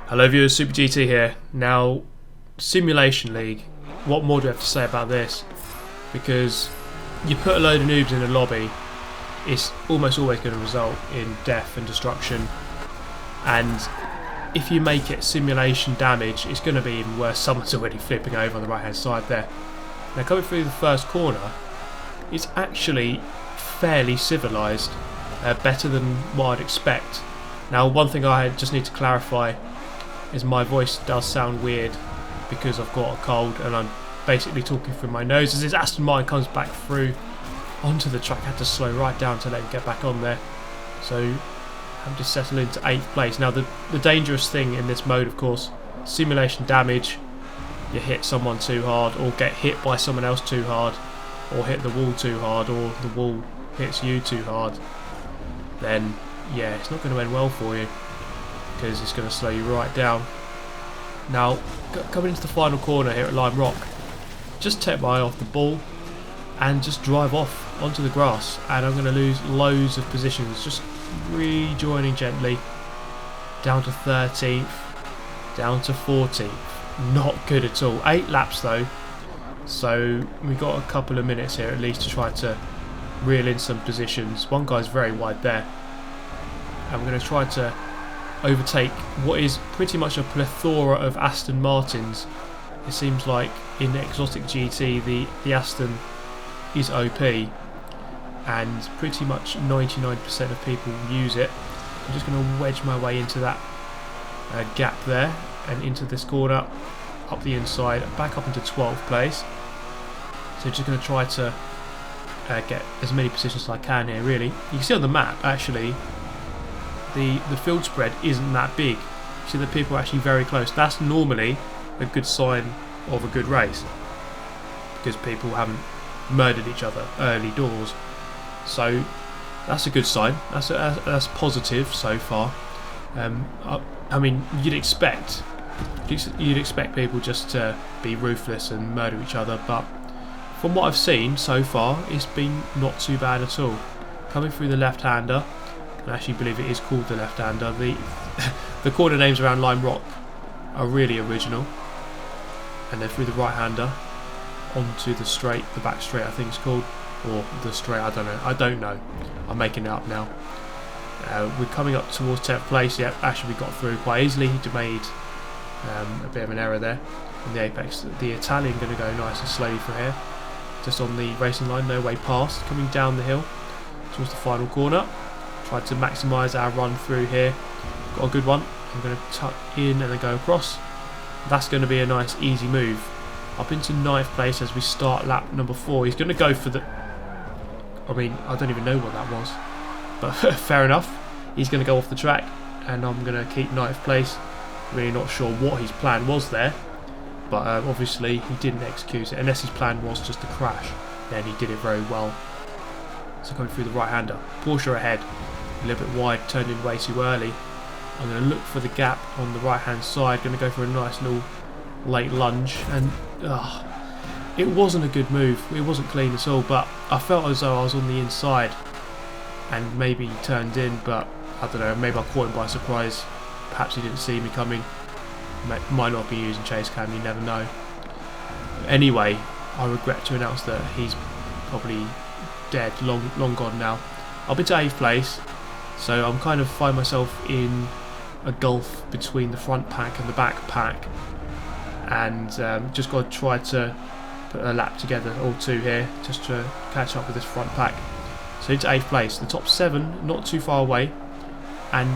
Hello viewers, Super GT here. Now, Simulation League, what more do I have to say about this? Because you put a load of noobs in a lobby, it's almost always going to result in death and destruction. And if you make it simulation damage, it's going to be even worse. Someone's already flipping over on the right hand side there. Now coming through the first corner, it's actually fairly civilised, better than what I'd expect. Now one thing I just need to clarify is my voice does sound weird because I've got a cold and I'm basically talking through my nose. As this Aston Martin comes back through onto the track, I had to slow right down to let him get back on there. So I'm just settled into 8th place. Now the dangerous thing in this mode, of course, simulation damage, you hit someone too hard or get hit by someone else too hard or hit the wall too hard or the wall hits you too hard, then yeah, it's not going to end well for you, because it's going to slow you right down. Now, coming into the final corner here at Lime Rock, just take my eye off the ball and just drive off onto the grass, and I'm going to lose loads of positions, just rejoining gently, down to 13th, down to 14th, not good at all. 8 laps though, so we've got a couple of minutes here at least to try to reel in some positions. One guy's very wide there, and we're going to try to overtake what is pretty much a plethora of Aston Martins. It seems like in Exotic GT the Aston is OP and pretty much 99% of people use it. I'm just going to wedge my way into that gap there and into this corner, up the inside, back up into 12th place. So just going to try to get as many positions as I can here really. You can see on the map actually the field spread isn't that big. You see that people are actually very close. That's normally a good sign of a good race, because people haven't murdered each other early doors. So that's a good sign. That's positive so far. I mean, you'd expect people just to be ruthless and murder each other, but from what I've seen so far, it's been not too bad at all. Coming through the left-hander, I actually believe it is called the left-hander. The corner names around Lime Rock are really original. And then through the right-hander onto the straight, the back straight I think it's called, or the straight, I don't know. I'm making it up now. We're coming up towards 10th place. Yep, actually we got through quite easily. He made a bit of an error there in the apex. The Italian going to go nice and slowly from here, just on the racing line, no way past. Coming down the hill towards the final corner. Tried to maximise our run through here. Got a good one. I'm going to tuck in and then go across. That's going to be a nice easy move. Up into 9th place as we start lap number 4. He's going to go for the... I mean, I don't even know what that was. But fair enough. He's going to go off the track and I'm going to keep 9th place. Really not sure what his plan was there. But obviously he didn't execute it. Unless his plan was just to crash. Then he did it very well. So coming through the right-hander. Porsche ahead. A little bit wide, turned in way too early. I'm going to look for the gap on the right hand side, going to go for a nice little late lunge, and it wasn't a good move, it wasn't clean at all, but I felt as though I was on the inside and maybe he turned in, but I don't know, maybe I caught him by surprise, perhaps he didn't see me coming, might not be using chase cam, you never know. Anyway, I regret to announce that he's probably dead, long gone now. Up into 8th place. So I'm kind of find myself in a gulf between the front pack and the back pack, and just got to try to put a lap together or two here just to catch up with this front pack. So into 8th place, the top 7 not too far away, and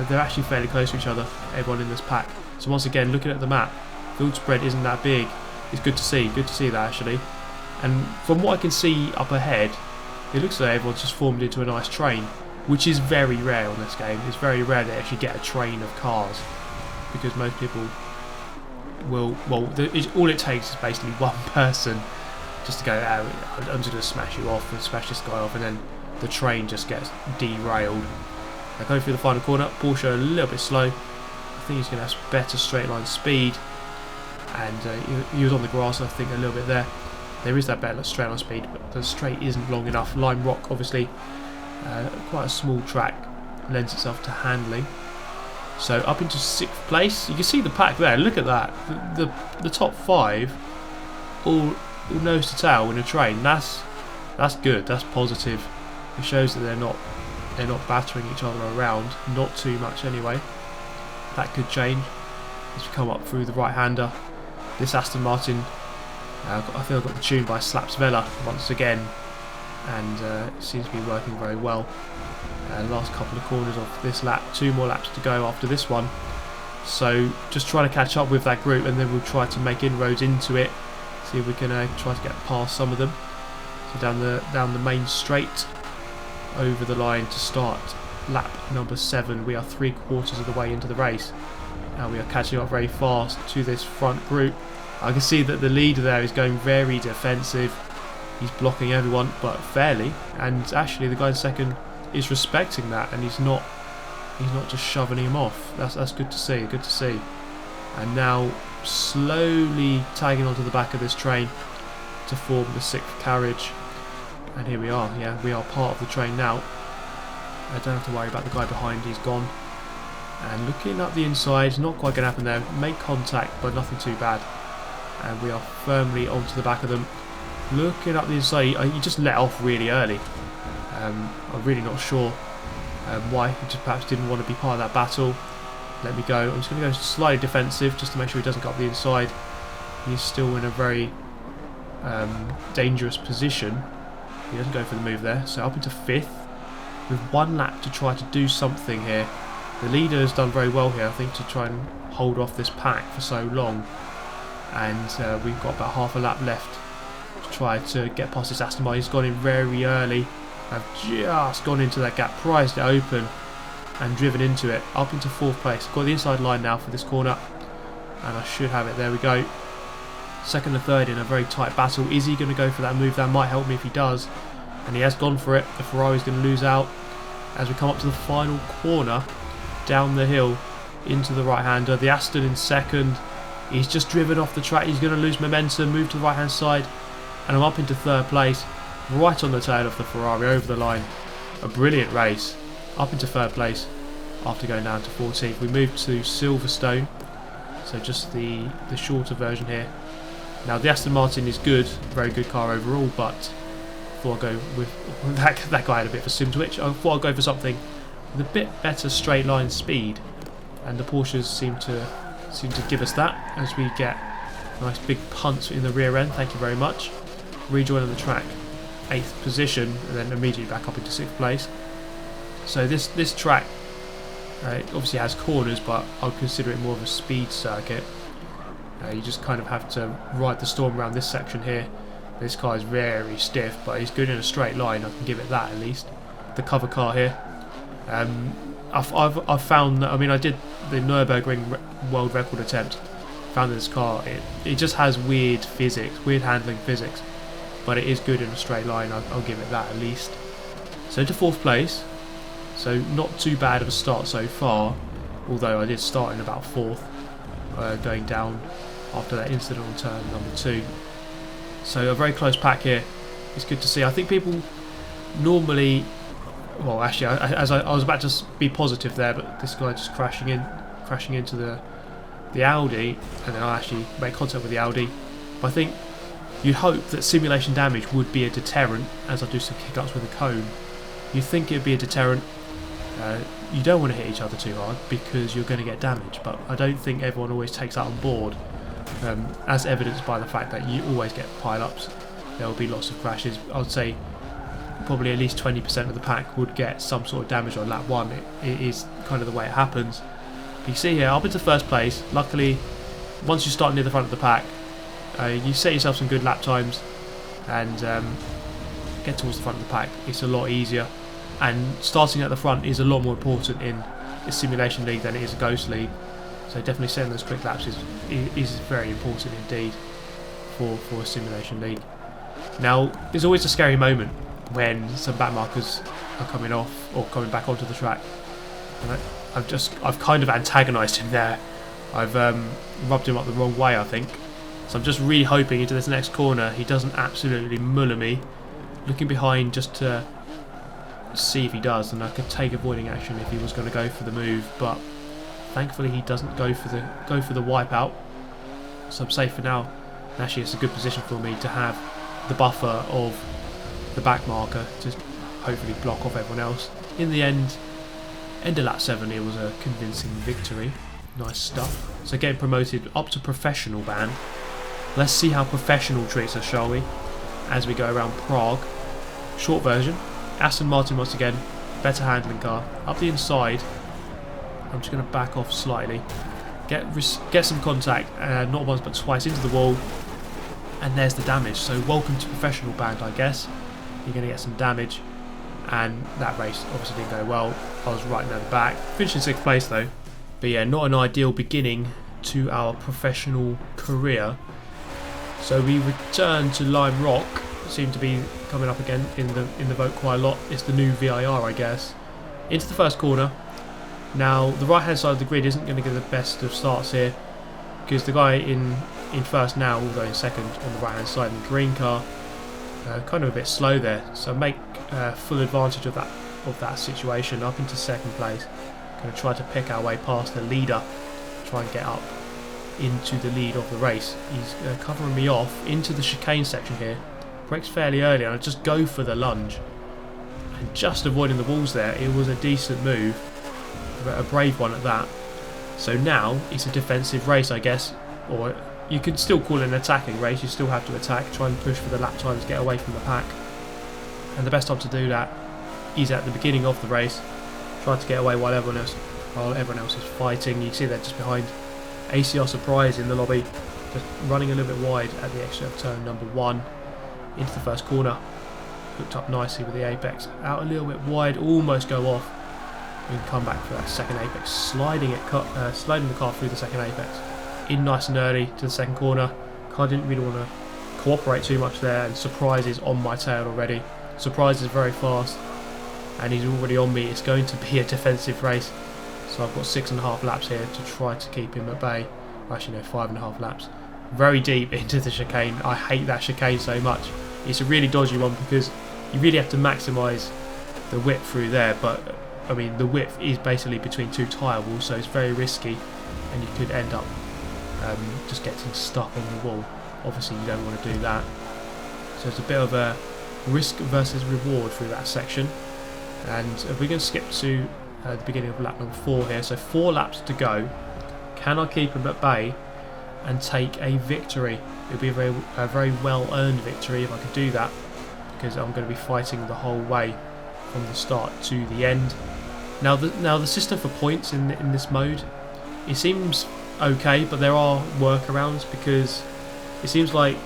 they're actually fairly close to each other, everyone in this pack. So once again, looking at the map, field spread isn't that big. It's good to see that actually, and from what I can see up ahead, it looks like everyone's just formed into a nice train, which is very rare on this game. It's very rare they actually get a train of cars, because most people will, all it takes is basically one person just to go, I'm just going to smash you off and smash this guy off, and then the train just gets derailed. Now going through the final corner, Porsche a little bit slow. I think he's going to have better straight line speed, and he was on the grass I think a little bit there. There is that better straight line speed, but the straight isn't long enough. Lime Rock obviously quite a small track, lends itself to handling. So up into 6th place. You can see the pack there. Look at that. The top 5 all nose to tail in a train. That's good. That's positive. It shows that they're not battering each other around. Not too much anyway. That could change as we come up through the right-hander. This Aston Martin, I feel I got the tune by Slaps Vela once again, and it seems to be working very well. Last couple of corners of this lap, 2 more laps to go after this one. So just trying to catch up with that group, and then we'll try to make inroads into it. See if we can try to get past some of them. So down the main straight, over the line to start lap number 7. We are 3/4 of the way into the race. Now we are catching up very fast to this front group. I can see that the leader there is going very defensive. He's blocking everyone, but fairly. And actually, the guy in second is respecting that, and he's not just shoving him off. That's good to see. Good to see. And now slowly tagging onto the back of this train to form the 6th carriage. And here we are. Yeah, we are part of the train now. I don't have to worry about the guy behind. He's gone. And looking up the inside, not quite going to happen there. Make contact, but nothing too bad. And we are firmly onto the back of them. Looking up the inside, he just let off really early. I'm really not sure why. He just perhaps didn't want to be part of that battle. Let me go. I'm just going to go slightly defensive just to make sure he doesn't go up the inside. He's still in a very dangerous position. He doesn't go for the move there. So up into 5th with 1 lap to try to do something here. The leader has done very well here, I think, to try and hold off this pack for so long. And we've got about half a lap left to try to get past this Aston Martin. He's gone in very early. I've just gone into that gap, prized it open and driven into it. Up into 4th place. Got the inside line now for this corner. And I should have it. There we go. 2nd and 3rd in a very tight battle. Is he going to go for that move? That might help me if he does. And he has gone for it. The Ferrari's going to lose out as we come up to the final corner. Down the hill into the right-hander. The Aston in 2nd. He's just driven off the track. He's going to lose momentum. Move to the right-hand side. And I'm up into 3rd place. Right on the tail of the Ferrari. Over the line. A brilliant race. Up into 3rd place after going down to 14th. We move to Silverstone. So just the shorter version here. Now the Aston Martin is good. Very good car overall. But I thought I'd go with... That guy had a bit of a sim twitch. I thought I'd go for something with a bit better straight line speed, and the Porsches seem to give us that as we get a nice big punt in the rear end. Thank you very much. Rejoining the track, 8th position, and then immediately back up into 6th place. So this track obviously has corners, but I would consider it more of a speed circuit. You just kind of have to ride the storm around this section here. This car is very stiff, but he's good in a straight line. I can give it that at least. The cover car here. I've found that, I mean, I did the Nürburgring world record attempt. Found that this car, it just has weird physics, weird handling physics, but it is good in a straight line. I'll give it that at least. So to 4th place, so not too bad of a start so far, although I did start in about 4th, going down after that incident on turn number 2. So a very close pack here. It's good to see. I think people normally... Well, actually, I was about to be positive there, but this guy just crashing into the Audi, and then I actually make contact with the Audi. But I think you'd hope that simulation damage would be a deterrent, as I do some kick-ups with a cone. You'd think it would be a deterrent. You don't want to hit each other too hard because you're going to get damage, but I don't think everyone always takes that on board, as evidenced by the fact that you always get pile-ups. There will be lots of crashes. I would say probably at least 20% of the pack would get some sort of damage on lap 1. It is kind of the way it happens. But you see here, up into 1st place. Luckily, once you start near the front of the pack, you set yourself some good lap times and get towards the front of the pack. It's a lot easier, and starting at the front is a lot more important in a simulation league than it is a ghost league. So definitely setting those quick laps is very important indeed for a simulation league. Now, there's always a scary moment when some back markers are coming off or coming back onto the track. And I've kind of antagonised him there. I've rubbed him up the wrong way, I think. So I'm just really hoping into this next corner he doesn't absolutely muller me. Looking behind just to see if he does, and I could take avoiding action if he was going to go for the move, but Thankfully he doesn't go for the wipeout, so I'm safe for now. And actually it's a good position for me to have the buffer of the back marker to hopefully block off everyone else. In the end of lap 7 it was a convincing victory. Nice stuff. So getting promoted up to professional band. Let's see how professional treats us, shall we, as we go around Prague. Short version, Aston Martin once again, better handling car. Up the inside, I'm just going to back off slightly, get some contact, not once but twice into the wall, and there's the damage. So welcome to professional band, I guess. You're going to get some damage, and that race obviously didn't go well. I was right near the back, finished in 6th place though. But yeah, not an ideal beginning to our professional career. So we return to Lime Rock. Seem to be coming up again in the vote quite a lot. It's the new VIR, I guess. Into the first corner. Now the right hand side of the grid isn't going to get the best of starts here, because the guy in first now, although in second on the right hand side in the green car, kind of a bit slow there. So make full advantage of that situation. Up into second place. Going to try to pick our way past the leader, try and get up into the lead of the race. He's covering me off into the chicane section here. Brakes fairly early and I just go for the lunge and just avoiding the walls there. It was a decent move, a brave one at that. So now it's a defensive race, I guess, or you could still call it an attacking race. You still have to attack, try and push for the lap times, get away from the pack, and the best time to do that is at the beginning of the race. Try to get away while everyone else is fighting. You can see they're just behind ACR Surprise in the lobby, just running a little bit wide at the exit of turn number 1 into the first corner. Hooked up nicely with the apex, out a little bit wide, almost go off. We can come back for that second apex, sliding the car through the second apex, in nice and early to the second corner. Car didn't really want to cooperate too much there, and Surprise is on my tail already. Surprise is very fast, and he's already on me. It's going to be a defensive race, so I've got 6.5 laps here to try to keep him at bay. Actually no, 5.5 laps. Very deep into the chicane. I hate that chicane so much. It's a really dodgy one because you really have to maximise the width through there, but I mean the width is basically between 2 tyre walls, so it's very risky and you could end up just getting stuck on the wall. Obviously you don't want to do that, so it's a bit of a risk versus reward through that section. And we're going to skip to the beginning of lap number 4 here, so 4 laps to go. Can I keep him at bay and take a victory? It would be a very well earned victory if I could do that, because I'm going to be fighting the whole way from the start to the end. Now the system for points in this mode, it seems okay, but there are workarounds, because it seems like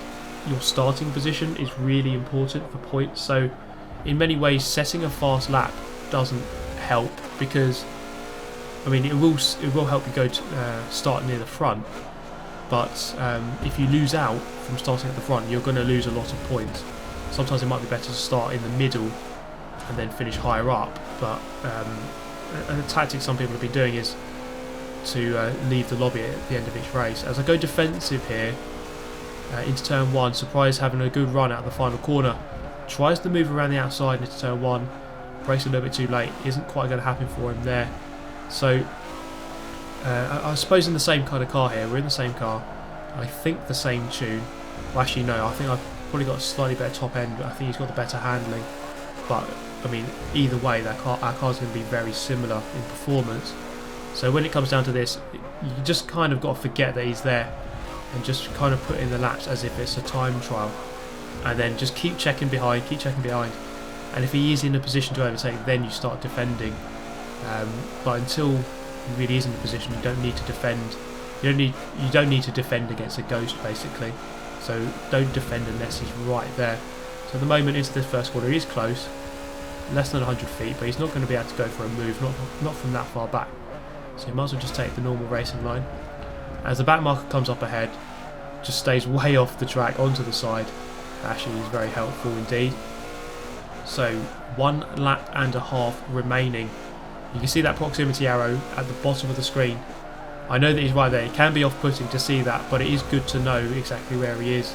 your starting position is really important for points. So in many ways setting a fast lap doesn't help, because I mean it will help you go to start near the front, but if you lose out from starting at the front, you're going to lose a lot of points. Sometimes it might be better to start in the middle and then finish higher up, but a tactic some people have been doing is to leave the lobby at the end of each race. As I go defensive here into turn 1, Surprise having a good run out of the final corner, tries to move around the outside into turn 1, brakes a little bit too late, isn't quite going to happen for him there. So I suppose in the same kind of car here, we're in the same car, I think the same tune. Well, actually no, I think I've probably got a slightly better top end, but I think he's got the better handling. But I mean, either way, our car's going to be very similar in performance. So when it comes down to this, you just kind of got to forget that he's there and just kind of put in the laps as if it's a time trial, and then just keep checking behind, and if he is in a position to overtake, then you start defending. But until he really is in a position, you don't need to defend. You don't need to defend against a ghost, basically. So don't defend unless he's right there. So at the moment into this first corner, he is close, less than 100 feet, but he's not going to be able to go for a move, not from that far back. So you might as well just take the normal racing line. As the back marker comes up ahead, just stays way off the track onto the side. Actually is very helpful indeed. So 1.5 laps remaining. You can see that proximity arrow at the bottom of the screen. I know that he's right there. It can be off-putting to see that, but it is good to know exactly where he is.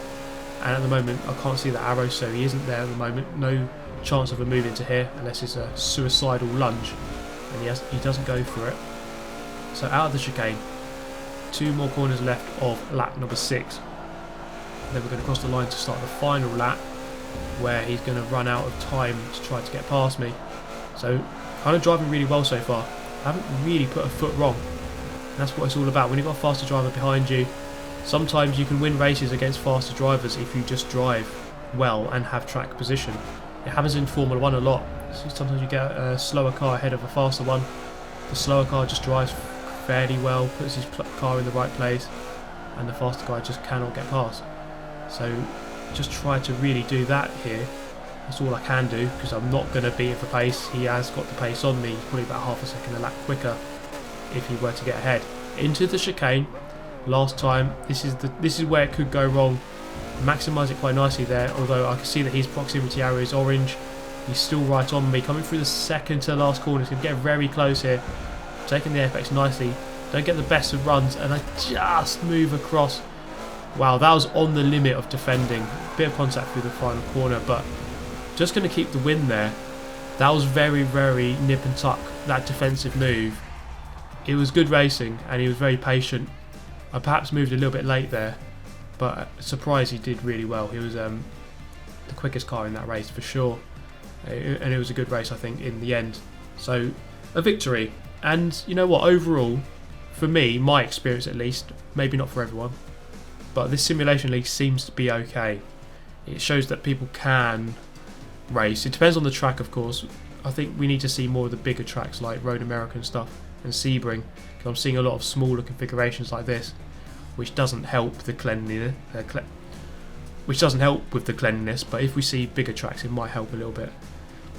And at the moment I can't see the arrow, so he isn't there at the moment. No chance of a move into here unless it's a suicidal lunge, and he doesn't go for it. So out of the chicane, 2 more corners left of lap number 6. Then we're going to cross the line to start the final lap, where he's going to run out of time to try to get past me. So kind of driving really well so far. I haven't really put a foot wrong. And that's what it's all about. When you've got a faster driver behind you, sometimes you can win races against faster drivers if you just drive well and have track position. It happens in Formula 1 a lot. So sometimes you get a slower car ahead of a faster one. The slower car just drives fairly well, puts his car in the right place, and the faster guy just cannot get past. So just try to really do that here. That's all I can do, because I'm not going to beat him for pace. He has got the pace on me, probably about half a second a lap quicker if he were to get ahead. Into the chicane. Last time, this is where it could go wrong. Maximise it quite nicely there, although I can see that his proximity area is orange. He's still right on me, coming through the second to last corner. He's going to get very close here. Taking the apex nicely. Don't get the best of runs, and I just move across. Wow, that was on the limit of defending. Bit of contact through the final corner, but just going to keep the win there. That was very, very nip and tuck, that defensive move. It was good racing, and he was very patient. I perhaps moved a little bit late there, but surprised he did really well. He was the quickest car in that race for sure, and it was a good race, I think, in the end. So a victory. And you know what, overall, for me, my experience at least, maybe not for everyone, but this simulation league seems to be okay. It shows that people can race. It depends on the track, of course. I think we need to see more of the bigger tracks like Road America and stuff, and Sebring, because I'm seeing a lot of smaller configurations like this, which doesn't help the cleanliness. Which doesn't help with the cleanliness, but if we see bigger tracks, it might help a little bit.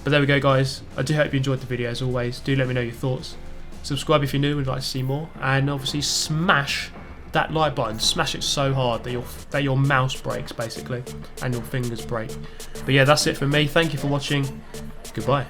But there we go, guys. I do hope you enjoyed the video. As always, do let me know your thoughts. Subscribe if you're new and would like to see more, and obviously smash that like button. Smash it so hard that your mouse breaks, basically, and your fingers break. But yeah, that's it from me. Thank you for watching. Goodbye.